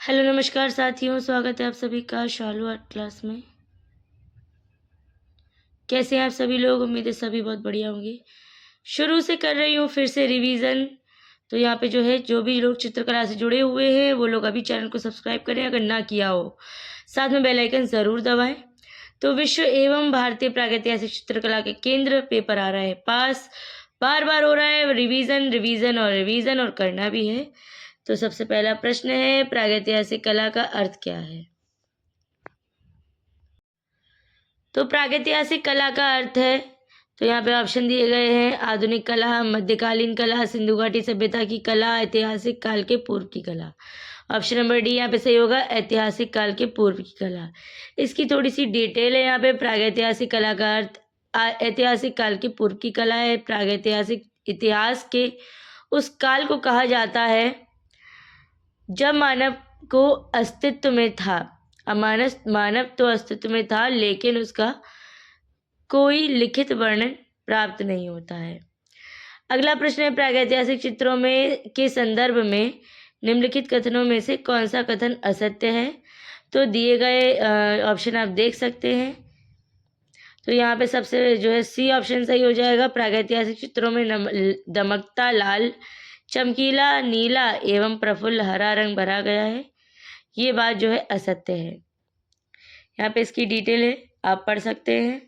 Hello नमस्कार साथियों, स्वागत है आप सभी का शालू आर्ट क्लास में। कैसे हैं आप सभी लोग? उम्मीद है सभी बहुत बढ़िया होंगे। शुरू से कर रही हूँ फिर से रिवीजन। तो यहाँ पे जो भी लोग चित्रकला से जुड़े हुए हैं वो लोग अभी चैनल को सब्सक्राइब करें अगर ना किया हो, साथ में बेल आइकन ज़रूर दबाएं। तो विश्व एवं भारतीय प्रागैतिहासिक चित्रकला के केंद्र पेपर आ रहा है पास, बार बार हो रहा है रिवीजन रिवीजन और रिवीजन, और करना भी है। तो सबसे पहला प्रश्न है, प्रागैतिहासिक कला का अर्थ क्या है? तो प्रागैतिहासिक कला का अर्थ है, तो यहाँ पे ऑप्शन दिए गए हैं, आधुनिक कला, मध्यकालीन कला, सिंधु घाटी सभ्यता की कला, ऐतिहासिक काल के पूर्व की कला। ऑप्शन नंबर डी यहाँ पे सही होगा, ऐतिहासिक काल के पूर्व की कला। इसकी थोड़ी सी डिटेल है यहाँ पे। प्रागैतिहासिक कला का अर्थ ऐतिहासिक काल के पूर्व की कला है। प्रागैतिहासिक इतिहास के उस काल को कहा जाता है जब मानव को अस्तित्व में था। मानव तो अस्तित्व में था, लेकिन उसका कोई लिखित वर्णन प्राप्त नहीं होता है। अगला प्रश्न है, प्रागैतिहासिक चित्रों में के संदर्भ में निम्नलिखित कथनों में से कौन सा कथन असत्य है? तो दिए गए ऑप्शन आप देख सकते हैं। तो यहाँ पे सबसे सी ऑप्शन सही हो जाएगा। प्रागैतिहासिक चित्रों में दमकता लाल, चमकीला नीला एवं प्रफुल्ल हरा रंग भरा गया है। ये बात असत्य है। यहाँ पे इसकी डिटेल है, आप पढ़ सकते हैं।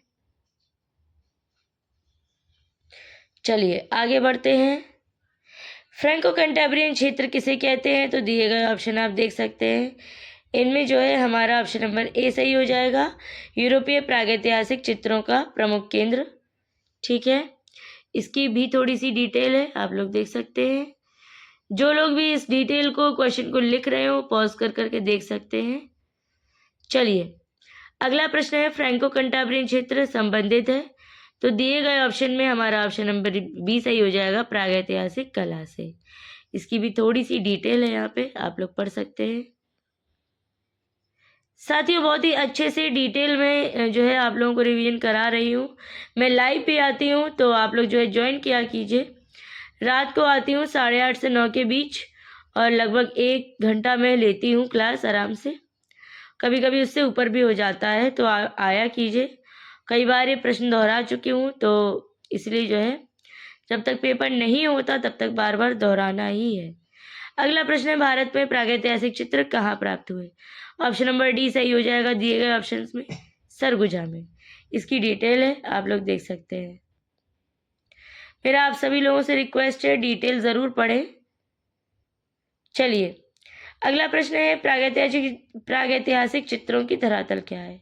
चलिए आगे बढ़ते हैं। फ्रैंको कैंटेब्रियन क्षेत्र किसे कहते हैं? तो दिए गए ऑप्शन आप देख सकते हैं। इनमें हमारा ऑप्शन नंबर ए सही हो जाएगा, यूरोपीय प्रागैतिहासिक चित्रों का प्रमुख केंद्र। ठीक है, इसकी भी थोड़ी सी डिटेल है, आप लोग देख सकते हैं। जो लोग भी इस डिटेल को क्वेश्चन को लिख रहे हो पॉज कर करके देख सकते हैं। चलिए अगला प्रश्न है, फ्रैंको कैंटेब्रियन क्षेत्र संबंधित है? तो दिए गए ऑप्शन में हमारा ऑप्शन नंबर बी सही हो जाएगा, प्रागैतिहासिक कला से। इसकी भी थोड़ी सी डिटेल है, यहाँ पे आप लोग पढ़ सकते हैं। साथियों बहुत ही अच्छे से डिटेल में आप लोगों को रिवीजन करा रही हूँ। मैं लाइव पे आती हूँ तो आप लोग ज्वाइन किया कीजिए। रात को आती हूँ 8:30 से 9 के बीच, और लगभग 1 घंटा मैं लेती हूँ क्लास आराम से। कभी कभी उससे ऊपर भी हो जाता है, तो आया कीजिए। कई बार ये प्रश्न दोहरा चुकी हूँ, तो इसलिए जब तक पेपर नहीं होता तब तक बार बार दोहराना ही है। अगला प्रश्न है, भारत में प्रागैतिहासिक चित्र कहाँ प्राप्त हुए? ऑप्शन नंबर डी सही हो जाएगा दिए गए ऑप्शंस में, सरगुजा में। इसकी डिटेल है, आप लोग देख सकते हैं। मेरा आप सभी लोगों से रिक्वेस्ट है, डिटेल जरूर पढ़ें। चलिए अगला प्रश्न है, प्रागैतिहासिक चित्रों की धरातल क्या है?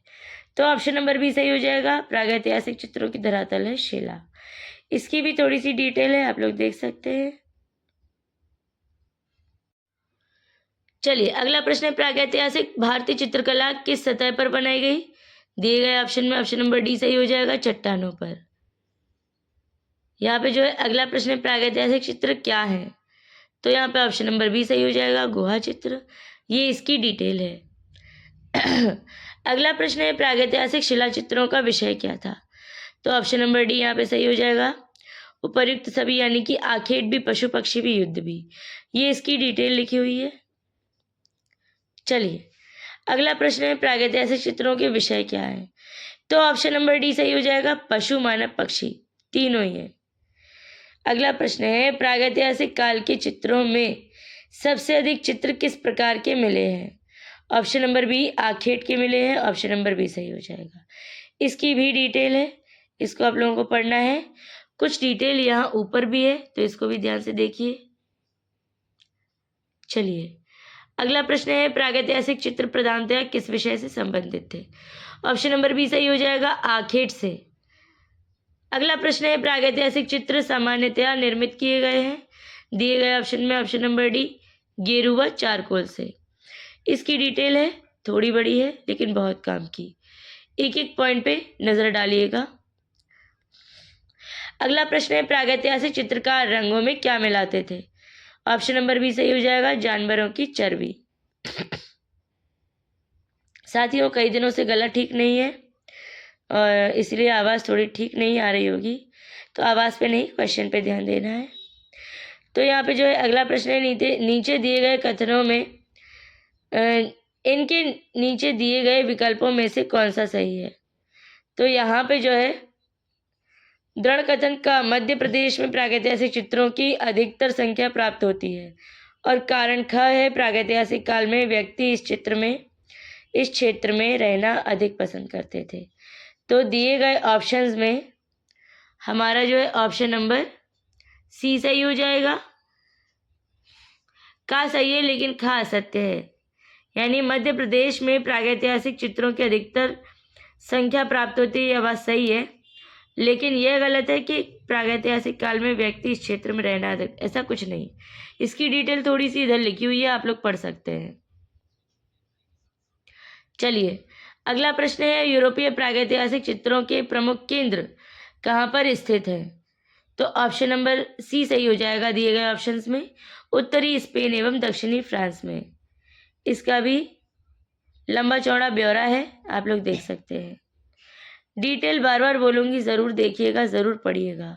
तो ऑप्शन नंबर बी सही हो जाएगा, प्रागैतिहासिक चित्रों की धरातल है शिला। इसकी भी थोड़ी सी डिटेल है, आप लोग देख सकते हैं। चलिए अगला प्रश्न है, प्रागैतिहासिक भारतीय चित्रकला किस सतह पर बनाई गई? दिए गए ऑप्शन में ऑप्शन नंबर डी सही हो जाएगा, चट्टानों पर। यहाँ पे अगला प्रश्न है, प्रागैतिहासिक चित्र क्या है? तो यहाँ पे ऑप्शन नंबर बी सही हो जाएगा, गुहा चित्र। ये इसकी डिटेल है। अगला प्रश्न है, प्रागैतिहासिक शिला चित्रों का विषय क्या था? तो ऑप्शन नंबर डी यहाँ पे सही हो जाएगा, उपर्युक्त सभी, यानी कि आखेट भी, पशु पक्षी भी, युद्ध भी। ये इसकी डिटेल लिखी हुई है। चलिए अगला प्रश्न है, प्रागैतिहासिक चित्रों के विषय क्या है? तो ऑप्शन नंबर डी सही हो जाएगा, पशु मानव पक्षी, तीनों ही है। अगला प्रश्न है, प्रागैतिहासिक काल के चित्रों में सबसे अधिक चित्र किस प्रकार के मिले हैं? ऑप्शन नंबर बी आखेट के मिले हैं, ऑप्शन नंबर बी सही हो जाएगा। इसकी भी डिटेल है, इसको आप लोगों को पढ़ना है। कुछ डिटेल यहाँ ऊपर भी है, तो इसको भी ध्यान से देखिए। चलिए अगला प्रश्न है, प्रागैतिहासिक चित्र प्रधानतया किस विषय से संबंधित थे? ऑप्शन नंबर बी सही हो जाएगा, आखेट से। अगला प्रश्न है, प्रागैतिहासिक चित्र सामान्यतया निर्मित किए गए हैं? दिए गए ऑप्शन में ऑप्शन नंबर डी गेरू व चारकोल से। इसकी डिटेल है, थोड़ी बड़ी है लेकिन बहुत काम की। एक एक पॉइंट पे नजर डालिएगा। अगला प्रश्न है, प्रागैतिहासिक चित्रकार रंगों में क्या मिलाते थे? ऑप्शन नंबर बी सही हो जाएगा, जानवरों की चर्बी। साथियों कई दिनों से गला ठीक नहीं है और इसलिए आवाज़ थोड़ी ठीक नहीं आ रही होगी, तो आवाज़ पे नहीं, क्वेश्चन पे ध्यान देना है। तो यहाँ पे अगला प्रश्न है, नीचे दिए गए कथनों में इनके नीचे दिए गए विकल्पों में से कौन सा सही है? तो यहाँ पे जो है दृढ़ कथन का मध्य प्रदेश में प्रागैतिहासिक चित्रों की अधिकतर संख्या प्राप्त होती है और कारण ख है प्रागैतिहासिक काल में व्यक्ति इस क्षेत्र में रहना अधिक पसंद करते थे। तो दिए गए ऑप्शंस में हमारा जो है ऑप्शन नंबर सी सही हो जाएगा। का सही है लेकिन खा असत्य है, यानी मध्य प्रदेश में प्रागैतिहासिक चित्रों की अधिकतर संख्या प्राप्त होती है, यह बात सही है, लेकिन यह गलत है कि प्रागैतिहासिक काल में व्यक्ति इस क्षेत्र में रहना अधिक, ऐसा कुछ नहीं। इसकी डिटेल थोड़ी सी इधर लिखी हुई है, आप लोग पढ़ सकते हैं। चलिए अगला प्रश्न है, यूरोपीय प्रागैतिहासिक चित्रों के प्रमुख केंद्र कहाँ पर स्थित है? तो ऑप्शन नंबर सी सही हो जाएगा दिए गए ऑप्शंस में, उत्तरी स्पेन एवं दक्षिणी फ्रांस में। इसका भी लंबा चौड़ा ब्यौरा है, आप लोग देख सकते हैं। डिटेल बार बार बोलूँगी, ज़रूर देखिएगा, ज़रूर पढ़िएगा,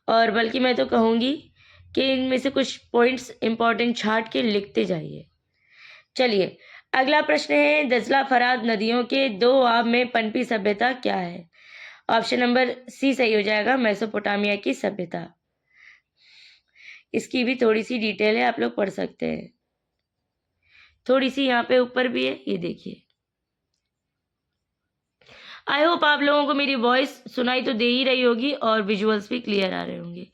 और बल्कि मैं तो कहूँगी कि इनमें से कुछ पॉइंट्स इंपॉर्टेंट छांट के लिखते जाइए। चलिए अगला प्रश्न है, दजला फरात नदियों के दो आब में पनपी सभ्यता क्या है? ऑप्शन नंबर सी सही हो जाएगा, मेसोपोटामिया की सभ्यता। इसकी भी थोड़ी सी डिटेल है, आप लोग पढ़ सकते हैं। थोड़ी सी यहाँ पे ऊपर भी है, ये देखिए। आई होप आप लोगों को मेरी वॉइस सुनाई तो दे ही रही होगी और विजुअल्स भी क्लियर आ रहे होंगे।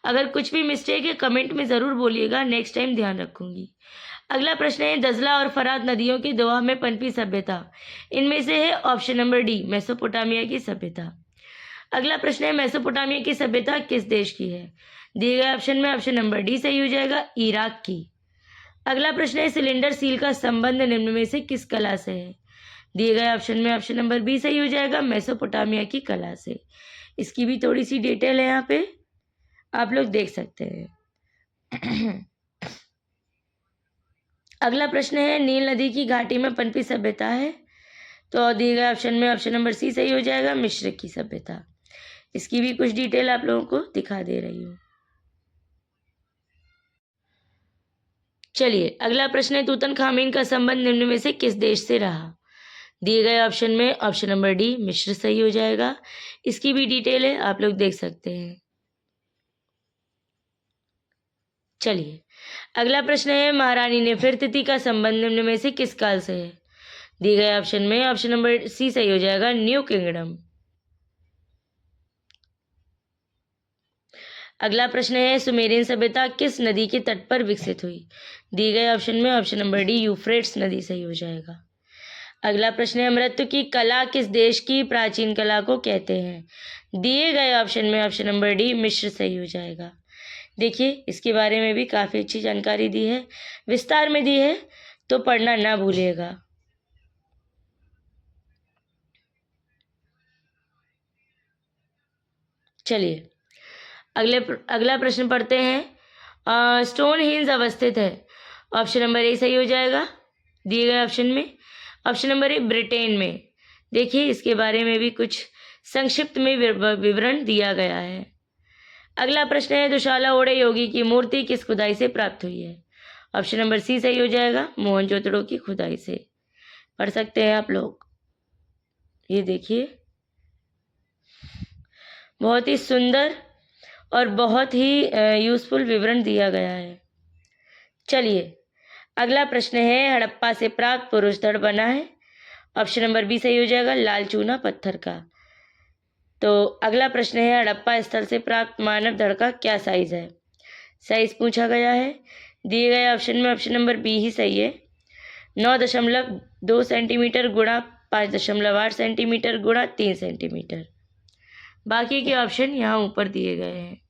अगर कुछ भी मिस्टेक है कमेंट में ज़रूर बोलिएगा, नेक्स्ट टाइम ध्यान रखूंगी। अगला प्रश्न है, दजला और फरात नदियों के दोआब में पनपी सभ्यता इनमें से है ऑप्शन नंबर डी, मेसोपोटामिया की सभ्यता। अगला प्रश्न है, मेसोपोटामिया की सभ्यता किस देश की है? दिए गए ऑप्शन में ऑप्शन नंबर डी सही हो जाएगा, इराक की। अगला प्रश्न है, सिलेंडर सील का संबंध निम्न में से किस कला से है? दिए गए ऑप्शन में ऑप्शन नंबर बी सही हो जाएगा, मेसोपोटामिया की कला से। इसकी भी थोड़ी सी डिटेल है, यहाँ पे आप लोग देख सकते हैं। अगला प्रश्न है, नील नदी की घाटी में पनपी सभ्यता है? तो दिए गए ऑप्शन में ऑप्शन नंबर सी सही हो जाएगा, मिस्र की सभ्यता। इसकी भी कुछ डिटेल आप लोगों को दिखा दे रही हूँ। चलिए अगला प्रश्न है, तूतनखामेन का संबंध निम्न में से किस देश से रहा? दिए गए ऑप्शन में ऑप्शन नंबर डी, मिस्र सही हो जाएगा। इसकी भी डिटेल है, आप लोग देख सकते हैं। चलिए अगला प्रश्न है, महारानी नेफेरतिती का संबंध निम्न में से किस काल से है? दिए गए ऑप्शन में ऑप्शन नंबर सी सही हो जाएगा, न्यू किंगडम। अगला प्रश्न है, सुमेरियन सभ्यता किस नदी के तट पर विकसित हुई? दिए गए ऑप्शन में ऑप्शन नंबर डी, यूफ्रेट्स नदी सही हो जाएगा। अगला प्रश्न है, अमृत की कला किस देश की प्राचीन कला को कहते हैं? दिए गए ऑप्शन में ऑप्शन नंबर डी, मिस्र सही हो जाएगा। देखिए इसके बारे में भी काफ़ी अच्छी जानकारी दी है, विस्तार में दी है, तो पढ़ना ना भूलिएगा। चलिए अगला प्रश्न पढ़ते हैं। स्टोन हिंज अवस्थित है? ऑप्शन नंबर ए सही हो जाएगा दिए गए ऑप्शन में। ऑप्शन नंबर ए, ब्रिटेन में। देखिए इसके बारे में भी कुछ संक्षिप्त में विवरण दिया गया है। अगला प्रश्न है, दुशाला ओड़े योगी की मूर्ति किस खुदाई से प्राप्त हुई है? ऑप्शन नंबर सी सही हो जाएगा, मोहनजोदड़ो की खुदाई से। पढ़ सकते हैं आप लोग। ये देखिए बहुत ही सुंदर और बहुत ही यूज़फुल विवरण दिया गया है। चलिए अगला प्रश्न है, हड़प्पा से प्राप्त पुरुष धड़ बना है? ऑप्शन नंबर बी सही हो जाएगा, लाल चूना पत्थर का। तो अगला प्रश्न है, हड़प्पा स्थल से प्राप्त मानव धड़ का क्या साइज है? साइज पूछा गया है। दिए गए ऑप्शन में ऑप्शन नंबर बी ही सही है, 9.2 सेंटीमीटर गुणा 5.8 सेंटीमीटर गुणा 3 सेंटीमीटर। बाकी के ऑप्शन यहाँ ऊपर दिए गए हैं।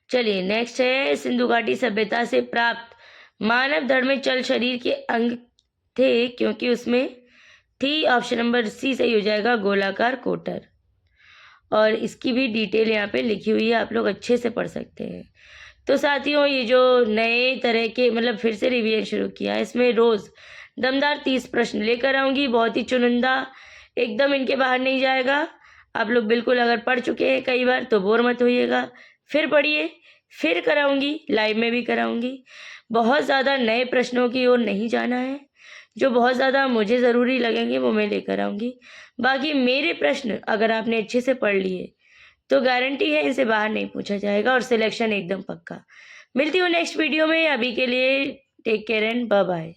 चलिए नेक्स्ट है, सिंधु घाटी सभ्यता से प्राप्त मानव धड़ में चल शरीर के अंग थे क्योंकि उसमें थी। ऑप्शन नंबर सी सही हो जाएगा, गोलाकार कोटर। और इसकी भी डिटेल यहाँ पे लिखी हुई है, आप लोग अच्छे से पढ़ सकते हैं। तो साथियों ये जो नए तरह के मतलब फिर से रिवीजन शुरू किया है, इसमें रोज़ दमदार 30 प्रश्न लेकर आऊँगी, बहुत ही चुनिंदा, एकदम इनके बाहर नहीं जाएगा। आप लोग बिल्कुल अगर पढ़ चुके हैं कई बार तो बोर मत होइएगा, फिर पढ़िए, फिर कराऊंगी, लाइव में भी कराऊंगी। बहुत ज़्यादा नए प्रश्नों की ओर नहीं जाना है, जो बहुत ज़्यादा मुझे ज़रूरी लगेंगे वो मैं लेकर आऊँगी। बाकी मेरे प्रश्न अगर आपने अच्छे से पढ़ लिए तो गारंटी है इनसे बाहर नहीं पूछा जाएगा और सिलेक्शन एकदम पक्का। मिलती हूँ नेक्स्ट वीडियो में, अभी के लिए take care and bye bye.